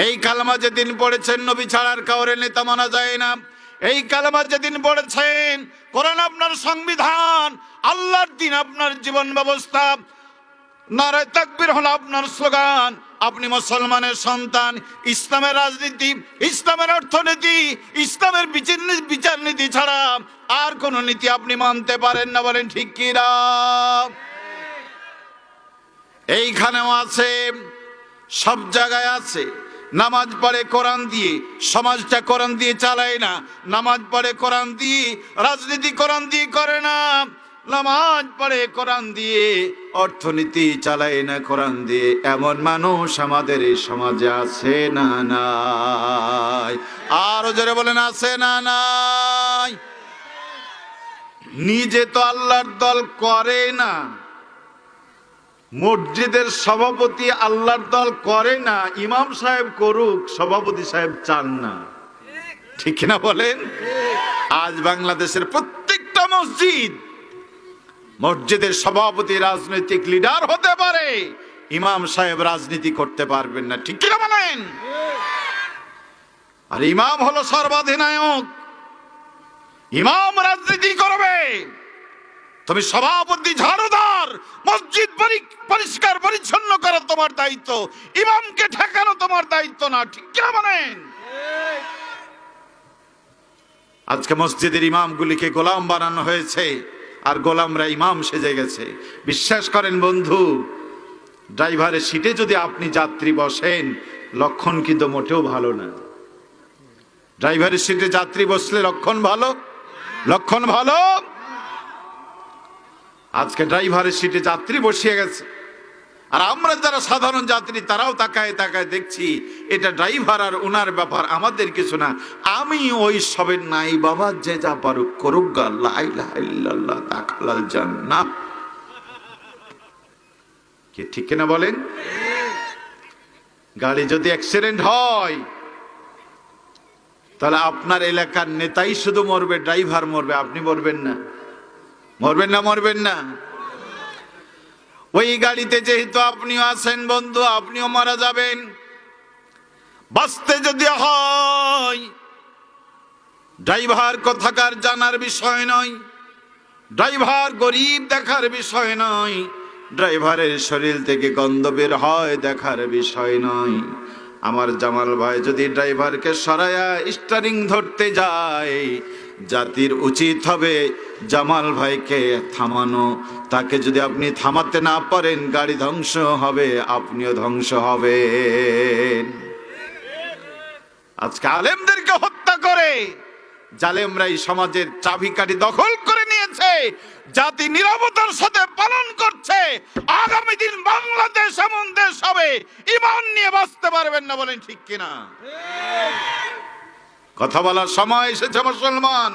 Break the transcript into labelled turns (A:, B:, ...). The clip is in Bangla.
A: এই কালেমা যেদিন পড়েছেন নবী ছাড়ার কাউরে নেতা মানা যায় না। এই কালেমা যেদিন পড়েছেন, কোরআন আপনার সংবিধান, আল্লাহর দিন আপনার জীবন ব্যবস্থা, নারায়ে তাকবীর হলো আপনার স্লোগান। আপনি মুসলমানের সন্তান। ইসলামের রাজনীতি, ইসলামের অর্থনীতি, ইসলামের বিচার নীতি ছাড়া আর কোন নীতি আপনি মানতে পারেন না। বলেন ঠিক কি না? এইখানেও আছে, সব জায়গায় আছে। নামাজ পড়ে কোরআন দিয়ে, সমাজটা কোরআন দিয়ে চালায় না। নামাজ পড়ে কোরআন দিয়ে, রাজনীতি কোরআন দিয়ে করে না। নামাজ পড়ে কোরআন দিয়ে, অর্থনীতি চালায় না কোরআন দিয়ে। এমন মানুষ আমাদের এই সমাজে আছে না নাই? আরো জোরে বলেন, আছে না নাই? নিজে তো আল্লাহর দল করে না, মসজিদের সভাপতি আল্লাহর দল করে না, ইমাম সাহেব করুক, সভাপতি সাহেব চান না। ঠিক না বলেন? আজ বাংলাদেশের প্রত্যেকটা মসজিদের সভাপতি রাজনৈতিক লিডার হতে পারে, ইমাম সাহেব রাজনীতি করতে পারবেন না। ঠিক না বলেন? আর ইমাম হলো সর্বাধিনায়ক, ইমাম রাজনীতি করবে। তুমি সভাপতি, ঝাড়ুদার, মসজিদ পরিষ্কার পরিচ্ছন্ন করা তোমার দায়িত্ব, ইমামকে ঠেকানো তোমার দায়িত্ব না। ঠিক না বলেন? আজকে মসজিদের ইমামগুলিকে গোলাম বানানো হয়েছে, আর গোলামরা ইমাম সেজে গেছে। বিশ্বাস করেন বন্ধু, ড্রাইভারের সিটে যদি আপনি যাত্রী বসেন, লক্ষণ কিন্তু মোটেও ভালো না। ড্রাইভারের সিটে যাত্রী বসলে লক্ষণ ভালো? লক্ষণ ভালো? আজকে ড্রাইভারের সিটে যাত্রী বসিয়ে গেছে, আর আমরা যারা সাধারণ যাত্রী তারাও তাকায় তাকায় দেখছি এটা ড্রাইভার আর ওনার ব্যাপার, আমাদের কিছু না। আমি ওই সবের নাই বাবা, যে যা পারুক করুক, লা ইলাহা ইল্লাল্লাহ দাখালাল জান্নাহ। কি ঠিক না বলেন? গাড়ি যদি অ্যাক্সিডেন্ট হয়, তাহলে আপনার এলাকার নেতাই শুধু মরবে, ড্রাইভার মরবে, আপনি মরবেন না। মরবেন না? মরবেন না? ওই গাড়িতে যেহেতু আপনিও আছেন বন্ধু, আপনিও মারা যাবেন। বাঁচতে যদি হয়, ড্রাইভার কোথাকার জানার বিষয় নয়, ড্রাইভার গরিব দেখার বিষয় নয়, ড্রাইভারের শরীর থেকে গন্ধ বের হয় দেখার বিষয় নয়। আমার জামাল ভাই যদি ড্রাইভারকে সরায়া স্টিয়ারিং ধরতে যায়, জাতির উচিত হবে জামাল ভাইকে থামানো। তাকে যদি আপনি থামাতে না পারেন, গাড়ি ধ্বংস হবে, আপনিও ধ্বংস হবেন। আজকে আলেমদেরকে হত্যা করে জালেমরা এই সমাজের চাবিকাঠি দখল করে নিয়েছে, জাতি নীরবতার সাথে পালন করছে। আগামী দিন বাংলাদেশ এমন দেশ হবে, ঈমান নিয়ে বাঁচতে পারবেন না। বলেন ঠিক কিনা? কথা বলার সময় এসেছে মুসলমান।